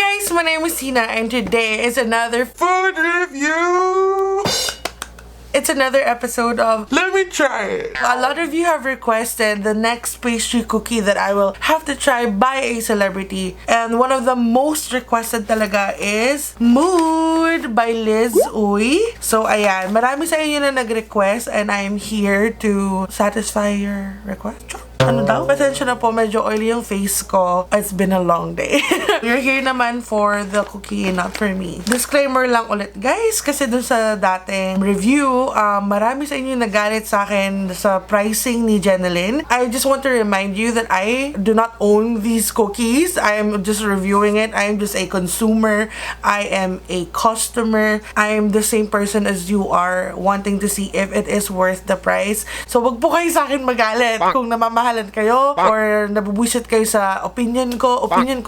guys, my name is Teena and today is another food review. It's another episode of Let Me Try It. A lot of you have requested the next pastry cookie that I will have to try by a celebrity. And one of the most requested talaga is Mood by Liz Uy. So ayan, marami sa inyo na nag-request and I am here to satisfy your request. Ano daw? Pasensya na po, medyo oily yung face ko. It's been a long day. You're here naman for the cookie, not for me. Disclaimer lang ulit, guys, kasi dun sa dating review, marami sa inyo nagalit sa akin sa pricing ni Jenilyn. I just want to remind you that I do not own these cookies. I am just reviewing it. I am just a consumer. I am a customer. I am the same person as you are, wanting to see if it is worth the price. So, wag po kayo sa akin magalit kung namamahal kayo or nabubuisit kayo sa opinion ko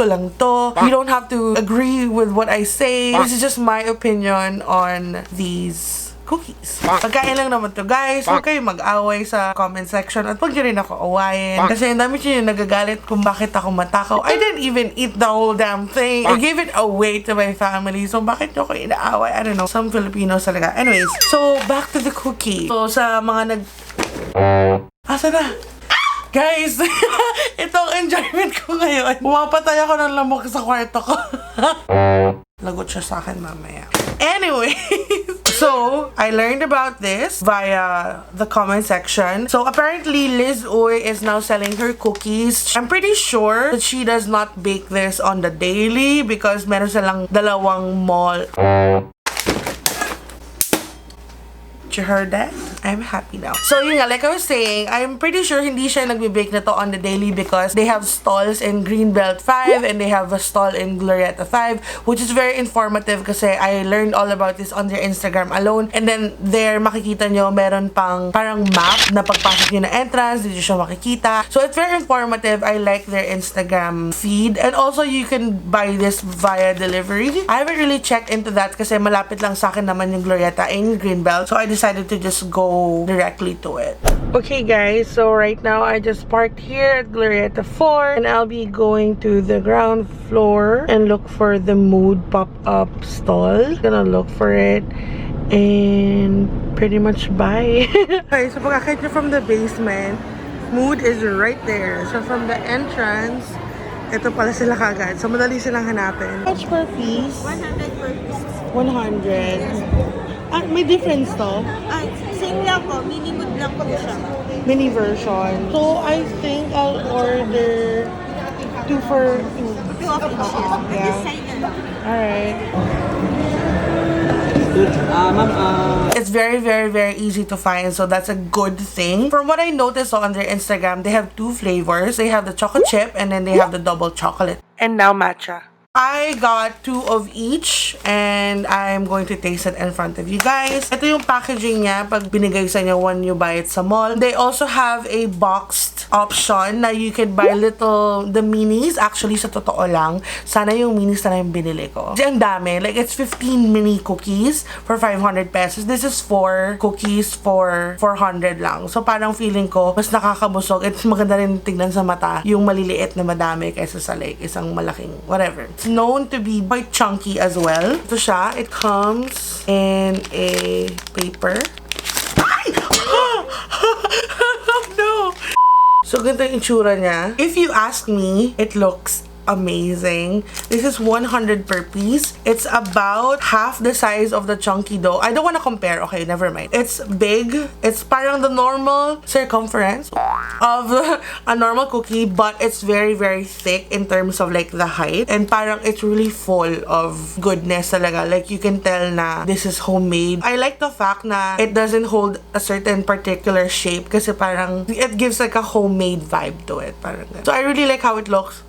lang to. You don't have to agree with what I say. This is just my opinion on these cookies. Pagkain lang naman to, guys. Huwag kayo mag-away sa comment section at huwag nyo rin ako awayin. Kasi ang dami nyo nagagalit kung bakit ako matakaw. I didn't even eat the whole damn thing. I gave it away to my family. So, bakit nyo ako inaaway? I don't know. Some Filipinos talaga. Anyways, so, back to the cookie. So, sa mga Asa na? Guys, ito ang enjoyment ko ngayon. Bumapatay ako ng lamok sa kwarto ko. Lagot siya sa akin mamaya. Anyway, so, I learned about this via the comment section. So, apparently, Liz Uy is now selling her cookies. I'm pretty sure that she does not bake this on the daily because meron silang dalawang mall. You heard that? I'm happy now. So, yun nga, like I was saying, I'm pretty sure hindi siya nagbe-bake na to on the daily because they have stalls in Greenbelt 5 and they have a stall in Glorieta 5, which is very informative kasi I learned all about this on their Instagram alone. And then, there, makikita nyo, meron pang parang map na pagpasok nyo na entrance, dito siya makikita. So, it's very informative. I like their Instagram feed. And also, you can buy this via delivery. I haven't really checked into that kasi malapit lang sa akin naman yung Glorieta in Greenbelt. So, I decided to just go directly to it. Okay guys, so right now I just parked here at Glorieta 4 and I'll be going to the ground floor and look for the Mood pop-up stall. Gonna look for it and pretty much buy. Okay, so pagkakit nyo from the basement, Mood is right there. So from the entrance, ito pala sila kagad. So madali silang hanapin. How much per piece? 100 per piece. 100. Ah, may difference to? Same lang po. Mini mood lang po siya. Mini version. So, I think I'll order 2 for 2. 2 of each. Yeah. This side na lang. Alright. It's very, very, very easy to find, so that's a good thing. From what I noticed on their Instagram, they have 2 flavors. They have the chocolate chip and then they have the double chocolate. And now matcha. I got 2 of each and I'm going to taste it in front of you guys. Ito yung packaging niya pag binigay sa inyo when you buy it sa mall. They also have a boxed option na you can buy the minis. Actually, sa totoo lang, sana yung minis na yung binili ko. Kasi ang dami. Like, it's 15 mini cookies for 500 pesos. This is 4 cookies for 400 lang. So, parang feeling ko, mas nakakabusog. It's maganda rin tignan sa mata yung maliliit na madami kaysa sa like, isang malaking whatever. It's known to be quite chunky as well. Ito siya. It comes in a paper. Ay! No! So, ganito yung itsura niya. If you ask me, it looks amazing. This is 100 per piece. It's about half the size of the chunky dough. I don't want to compare. Okay, never mind. It's big. It's parang the normal circumference of a normal cookie, but it's very, very thick in terms of like the height. And parang it's really full of goodness talaga. Like you can tell na this is homemade. I like the fact na it doesn't hold a certain particular shape kasi parang it gives like a homemade vibe to it. Parang ganun. So I really like how it looks.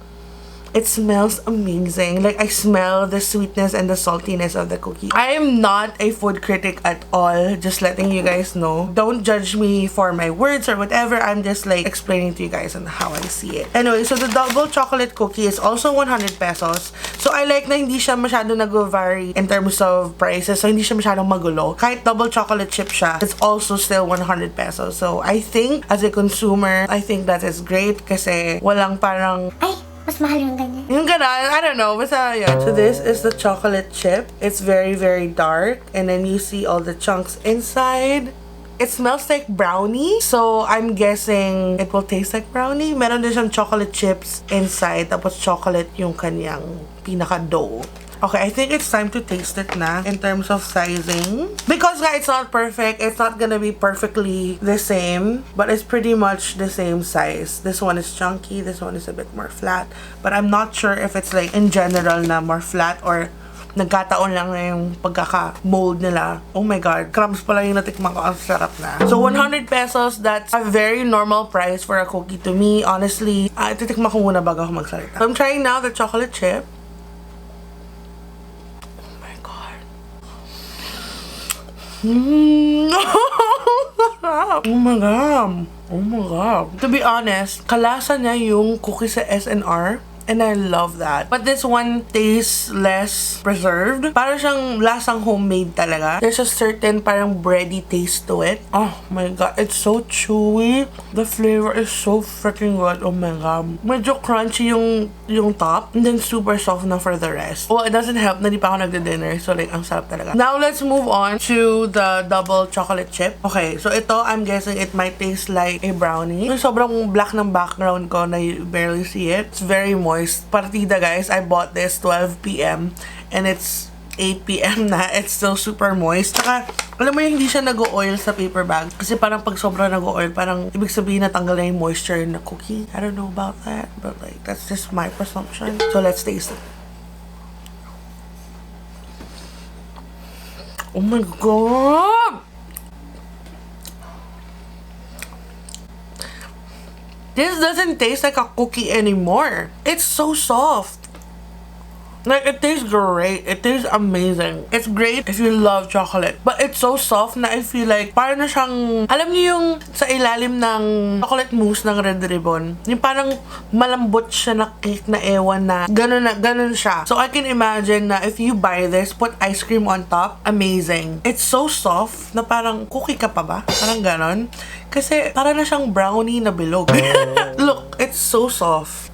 It smells amazing. Like, I smell the sweetness and the saltiness of the cookie. I am not a food critic at all. Just letting you guys know. Don't judge me for my words or whatever. I'm just like explaining to you guys on how I see it. Anyway, so the double chocolate cookie is also 100 pesos. So, I like na hindi siya masyado nag-vary in terms of prices. So, hindi siya masyadong magulo. Kahit double chocolate chip siya, it's also still 100 pesos. So, I think, as a consumer, I think that is great kasi walang parang, ay, Mas mahal yung ganyan. Yung ganon, I don't know. Basta yun. So this is the chocolate chip. It's very, very dark. And then you see all the chunks inside. It smells like brownie. So I'm guessing it will taste like brownie. Meron din siyang chocolate chips inside. Tapos chocolate yung kanyang pinaka-dough. Okay, I think it's time to taste it na in terms of sizing. Because nga, it's not perfect. It's not gonna be perfectly the same. But it's pretty much the same size. This one is chunky. This one is a bit more flat. But I'm not sure if it's like in general na more flat or nagkataon lang na yung pagkaka-mold nila. Oh my god, crumbs pala yung natikman ko. Ang sarap na. So 100 pesos, that's a very normal price for a cookie to me. Honestly, titikman ko muna bago ako magsalita. So I'm trying now the chocolate chip. Oh my god. Oh my god. To be honest, kalasa niya yung cookie sa SNR. And I love that. But this one tastes less preserved. Parang siyang lasang homemade talaga. There's a certain parang bready taste to it. Oh my god. It's so chewy. The flavor is so freaking good. Oh my god. Medyo crunchy yung top. And then super soft na for the rest. Well, it doesn't help na di pa ako nagde-dinner. So like, ang sarap talaga. Now, let's move on to the double chocolate chip. Okay. So ito, I'm guessing it might taste like a brownie. Yung sobrang black ng background ko na you barely see it. It's very moist. Partida, guys. I bought this 12 p.m. and it's 8 p.m. na. It's still super moist. Saka, alam mo yung hindi siya nag-oil sa paper bag. Kasi parang pag sobra nag-oil, parang ibig sabihin na tanggal na yung moisture na cookie. I don't know about that. But like, that's just my presumption. So, let's taste it. Oh my god! This doesn't taste like a cookie anymore. It's so soft. Like, it tastes great. It tastes amazing. It's great if you love chocolate. But it's so soft na I feel like parang na siyang, alam niyo yung sa ilalim ng chocolate mousse ng Red Ribbon. Yung parang malambot siya na cake na ewan na ganun siya. So I can imagine na if you buy this, put ice cream on top, amazing. It's so soft na parang cookie ka pa ba? Parang ganon. Kasi parang na siyang brownie na bilog. Look, it's so soft.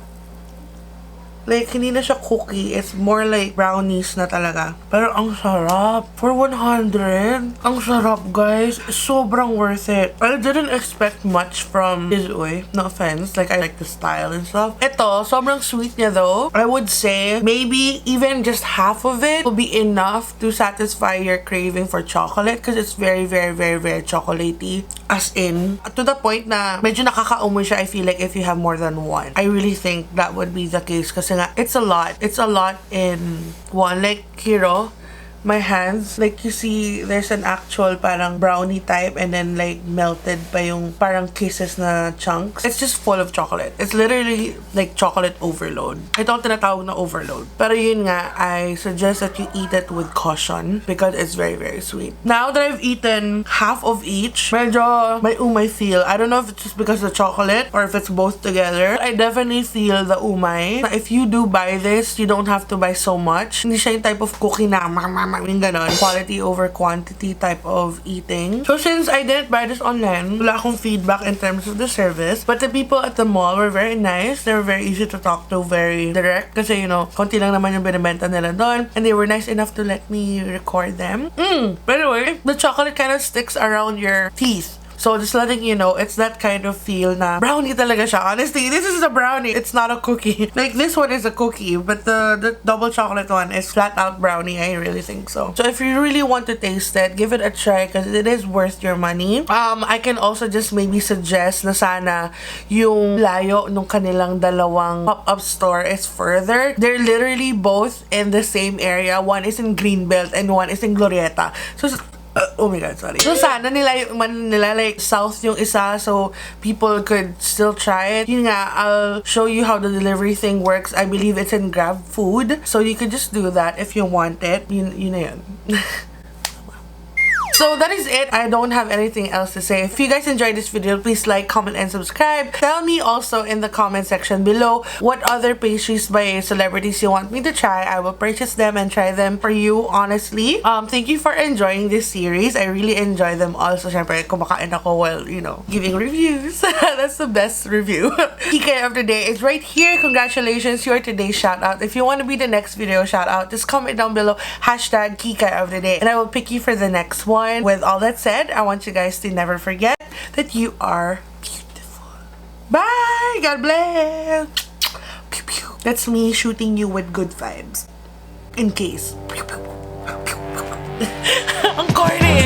Like, hindi na siya cookie. It's more like brownies na talaga. Pero ang sarap. For 100, ang sarap, guys. Sobrang worth it. I didn't expect much from his way. No offense. Like, I like the style and stuff. Ito, sobrang sweet niya though. I would say, maybe even just half of it will be enough to satisfy your craving for chocolate because it's very, very, very, very chocolatey. As in, to the point na medyo nakaka-umoy siya, I feel like, if you have more than one. I really think that would be the case kasi nga, it's a lot. It's a lot in one. Like, Hiro, my hands, like you see, there's an actual parang brownie type and then like melted pa yung parang kisses na chunks. It's just full of chocolate. It's literally like chocolate overload. Ito ang tinatawag na overload. Pero yun nga, I suggest that you eat it with caution because it's very, very sweet. Now that I've eaten half of each, medyo may umay feel. I don't know if it's just because of the chocolate or if it's both together. I definitely feel the umay. If you do buy this, you don't have to buy so much. Hindi siya yung type of cookie na yung ganon. Quality over quantity type of eating. So since I didn't buy this online, wala akong feedback in terms of the service. But the people at the mall were very nice. They were very easy to talk to, very direct. Kasi, you know, konti lang naman yung binibenta nila doon. And they were nice enough to let me record them. By the way, the chocolate kind of sticks around your teeth. So, just letting you know, it's that kind of feel na brownie talaga siya. Honestly, this is a brownie. It's not a cookie. Like, this one is a cookie, but the double chocolate one is flat out brownie. I really think so. So, if you really want to taste it, give it a try because it is worth your money. I can also just maybe suggest na sana yung layo nung kanilang dalawang pop-up store is further. They're literally both in the same area. One is in Greenbelt and one is in Glorieta. So, oh my god, sorry. So, sana nila like south yung isa so people could still try it. Yun nga, I'll show you how the delivery thing works. I believe it's in Grab Food. So, you could just do that if you want it. Yun na yun. So that is it. I don't have anything else to say. If you guys enjoyed this video, please like, comment, and subscribe. Tell me also in the comment section below what other pastries by celebrities you want me to try. I will purchase them and try them for you, honestly. Thank you for enjoying this series. I really enjoy them also. Syempre, kumakain ako while, you know, giving reviews. That's the best review. Kikay of the day is right here. Congratulations, you're today's shout out. If you want to be the next video shout out, just comment down below hashtag Kikay of the day and I will pick you for the next one. With all that said, I want you guys to never forget that you are beautiful. Bye! God bless! Pew, pew. That's me shooting you with good vibes. In case. Ang corny!